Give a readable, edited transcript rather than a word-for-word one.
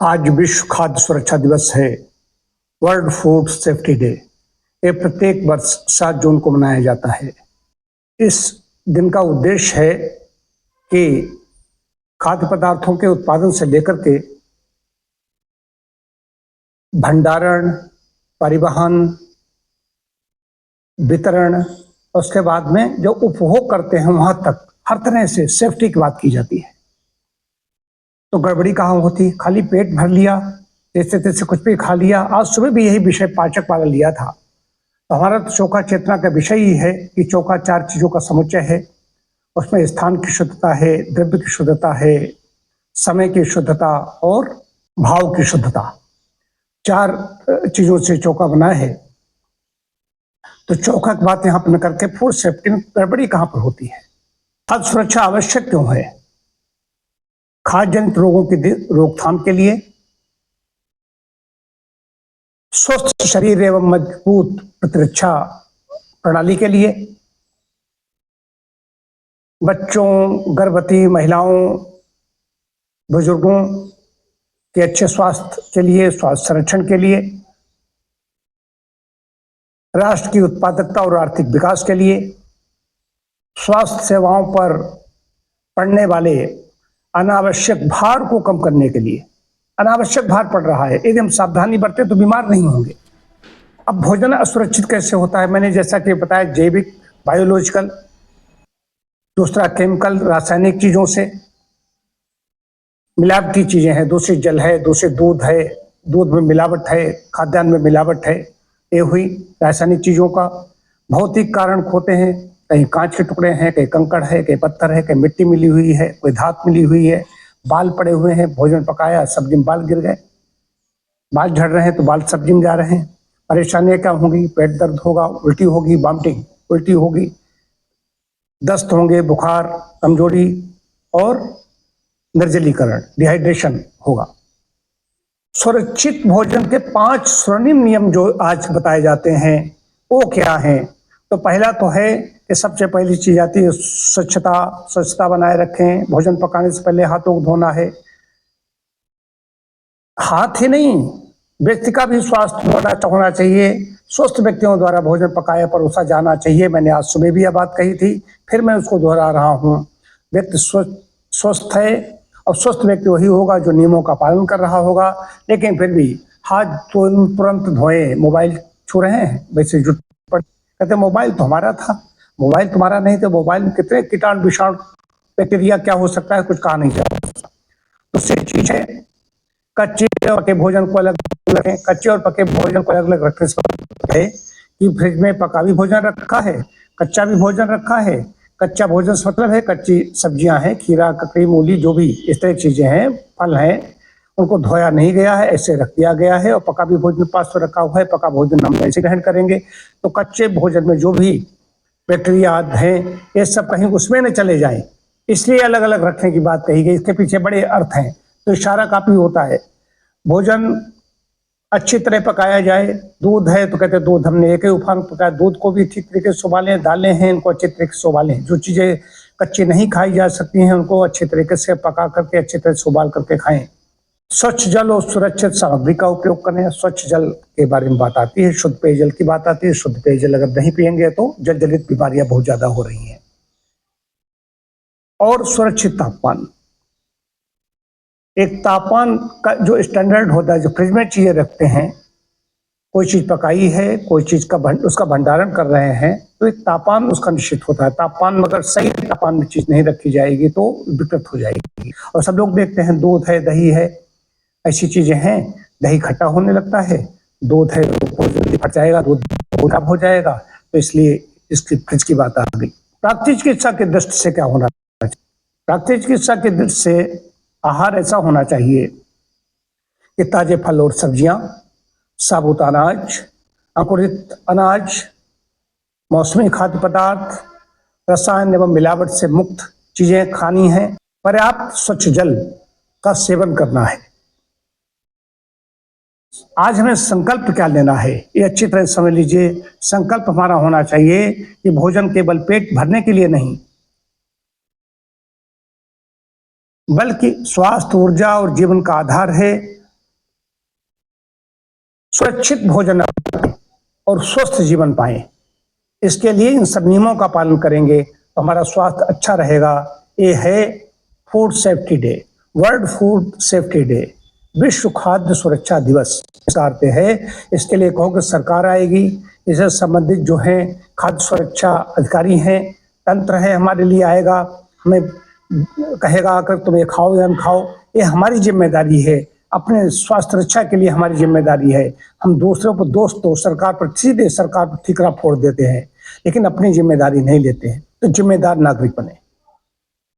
आज विश्व खाद्य सुरक्षा दिवस है, वर्ल्ड फूड सेफ्टी डे। ये प्रत्येक वर्ष 7 जून को मनाया जाता है। इस दिन का उद्देश्य है कि खाद्य पदार्थों के उत्पादन से लेकर के भंडारण, परिवहन, वितरण, उसके बाद में जो उपभोग करते हैं वहां तक हर तरह से सेफ्टी की बात की जाती है। तो गड़बड़ी कहाँ होती, खाली पेट भर लिया, जैसे तैसे कुछ भी खा लिया। आज सुबह भी यही विषय पाचक वाला लिया था। तो हमारा तो चोखा चेतना का विषय ही है कि चोखा 4 चीजों का समुच्चय है। उसमें स्थान की शुद्धता है, द्रव्य की शुद्धता है, समय की शुद्धता और भाव की शुद्धता। 4 चीजों से चोखा बना है। तो चोखा की बात यहाँ पर न करके फूड सेफ्टी में गड़बड़ी कहाँ पर होती है। खाद्य सुरक्षा आवश्यक क्यों है? खाद्य जनित रोगों की रोकथाम के लिए, स्वस्थ शरीर एवं मजबूत प्रतिरक्षा प्रणाली के लिए, बच्चों, गर्भवती महिलाओं, बुजुर्गों के अच्छे स्वास्थ्य के लिए, स्वास्थ्य संरक्षण के लिए, राष्ट्र की उत्पादकता और आर्थिक विकास के लिए, स्वास्थ्य सेवाओं पर पड़ने वाले अनावश्यक भार को कम करने के लिए। अनावश्यक भार पड़ रहा है, यदि हम सावधानी बरतें तो बीमार नहीं होंगे। अब भोजन असुरक्षित कैसे होता है? मैंने जैसा कि बताया, जैविक, बायोलॉजिकल, दूसरा केमिकल, रासायनिक चीजों से, मिलावटी चीजें हैं, दूषित जल है, दूषित दूध है, दूध में मिलावट है, खाद्यान्न में मिलावट है। ये हुई रासायनिक चीजों का। भौतिक कारण होते हैं, कहीं कांच के टुकड़े हैं, कहीं कंकड़ है, कहीं पत्थर है, कहीं मिट्टी मिली हुई है, कोई धात मिली हुई है, बाल पड़े हुए हैं, भोजन पकाया, सब्जी में बाल गिर गए, बाल झड़ रहे हैं तो बाल सब्जी में जा रहे हैं। परेशानियां क्या होंगी? पेट दर्द होगा, उल्टी होगी, वॉमिटिंग, उल्टी होगी, दस्त होंगे, बुखार, कमजोरी और निर्जलीकरण, डिहाइड्रेशन होगा। सुरक्षित भोजन के 5 स्वर्णिम नियम जो आज बताए जाते हैं वो क्या हैं? तो पहला तो है कि सबसे पहली चीज आती है स्वच्छता। स्वच्छता बनाए रखें। भोजन पकाने से पहले हाथों को धोना है। हाथ ही नहीं, व्यक्ति का भी स्वास्थ्य होना चाहिए। स्वस्थ व्यक्तियों द्वारा भोजन पकाया परोसा जाना चाहिए। मैंने आज सुबह भी यह बात कही थी, फिर मैं उसको दोहरा रहा हूँ। व्यक्ति स्वस्थ है और स्वस्थ व्यक्ति वही होगा जो नियमों का पालन कर रहा होगा। लेकिन फिर भी हाथ तुरंत धोएं। मोबाइल छू रहे हैं, वैसे जुट पड़, कहते मोबाइल तो हमारा था। मोबाइल तुम्हारा नहीं तो मोबाइल में कितने कीटाणु विषाणु बैक्टीरिया क्या हो सकता है, कुछ कहा नहीं जा सकता। दूसरी चीज है कच्चे और पके भोजन को अलग रखें। कच्चे और पके भोजन को अलग अलग रखने से है कि फ्रिज में पका भी भोजन रखा है, कच्चा भी भोजन रखा है। कच्चा भोजन से मतलब है कच्ची सब्जियां हैं, खीरा, ककड़ी, मूली, जो भी इस तरह की चीजें हैं, फल हैं, उनको धोया नहीं गया है, ऐसे रख दिया गया है। और पका भी भोजन पास तो रखा हुआ है, पका भोजन हम ऐसे ग्रहण करेंगे। तो कच्चे भोजन में जो भी बैक्टीरिया हैं ये सब कहीं उसमें न चले जाएं, इसलिए अलग अलग रखने की बात कही गई। इसके पीछे बड़े अर्थ हैं, तो इशारा काफी होता है। भोजन अच्छी तरह पकाया जाए। दूध है तो कहते हैं दूध हमने एक ही उफान पकाया, दूध को भी ठीक तरीके से उबालें। दालें हैं, इनको अच्छे तरीके से उबालें। जो चीज़ें कच्ची नहीं खाई जा सकती हैं उनको अच्छे तरीके से पका करके अच्छी तरह से उबाल करके खाएं। स्वच्छ जल और सुरक्षित सामग्री का उपयोग करें। स्वच्छ जल के बारे में बात आती है, शुद्ध पेयजल की बात आती है। शुद्ध पेयजल अगर नहीं पियेंगे तो जल जनित बीमारियां बहुत ज्यादा हो रही हैं। और सुरक्षित तापमान, एक तापमान का जो स्टैंडर्ड होता है, जो फ्रिज में चीजें रखते हैं, कोई चीज पकाई है, कोई चीज का उसका भंडारण कर रहे हैं, तो एक तापमान उसका निश्चित होता है। तापमान मगर सही तापमान में चीज नहीं रखी जाएगी तो विकृत हो जाएगी। और सब लोग देखते हैं दूध है, दही है, ऐसी चीजें हैं, दही खट्टा होने लगता है, दूध है वो जल्दी फट जाएगा, दूध खराब हो जाएगा। तो इसलिए इसकी फ्रिज की बात आ गई। प्राकृतिक चिकित्सा की दृष्टि से क्या होना चाहिए? प्राकृतिक चिकित्सा की दृष्टि से आहार ऐसा होना चाहिए कि ताजे फल और सब्जियां, साबुत अनाज, अंकुरित अनाज, मौसमी खाद्य पदार्थ, रसायन एवं मिलावट से मुक्त चीजें खानी हैं। पर्याप्त स्वच्छ जल का सेवन करना है। आज हमें संकल्प क्या लेना है, ये अच्छी तरह समझ लीजिए। संकल्प हमारा होना चाहिए कि भोजन केवल पेट भरने के लिए नहीं, बल्कि स्वास्थ्य, ऊर्जा और जीवन का आधार है। सुरक्षित भोजन और स्वस्थ जीवन पाएं। इसके लिए इन सब नियमों का पालन करेंगे तो हमारा स्वास्थ्य अच्छा रहेगा। ये है food safety day, world food safety day, विश्व खाद्य सुरक्षा दिवस इसका अर्थ है। इसके लिए कहो कि सरकार आएगी, इससे संबंधित जो है खाद्य सुरक्षा अधिकारी हैं, तंत्र है, हमारे लिए आएगा, हमें कहेगा अगर तुम ये खाओ या न खाओ। ये हमारी जिम्मेदारी है, अपने स्वास्थ्य रक्षा के लिए हमारी जिम्मेदारी है। हम दूसरों पर दोष तो सरकार पर सीधे सरकार पर ठीकरा फोड़ देते हैं, लेकिन अपनी जिम्मेदारी नहीं लेते हैं। तो जिम्मेदार नागरिक बने।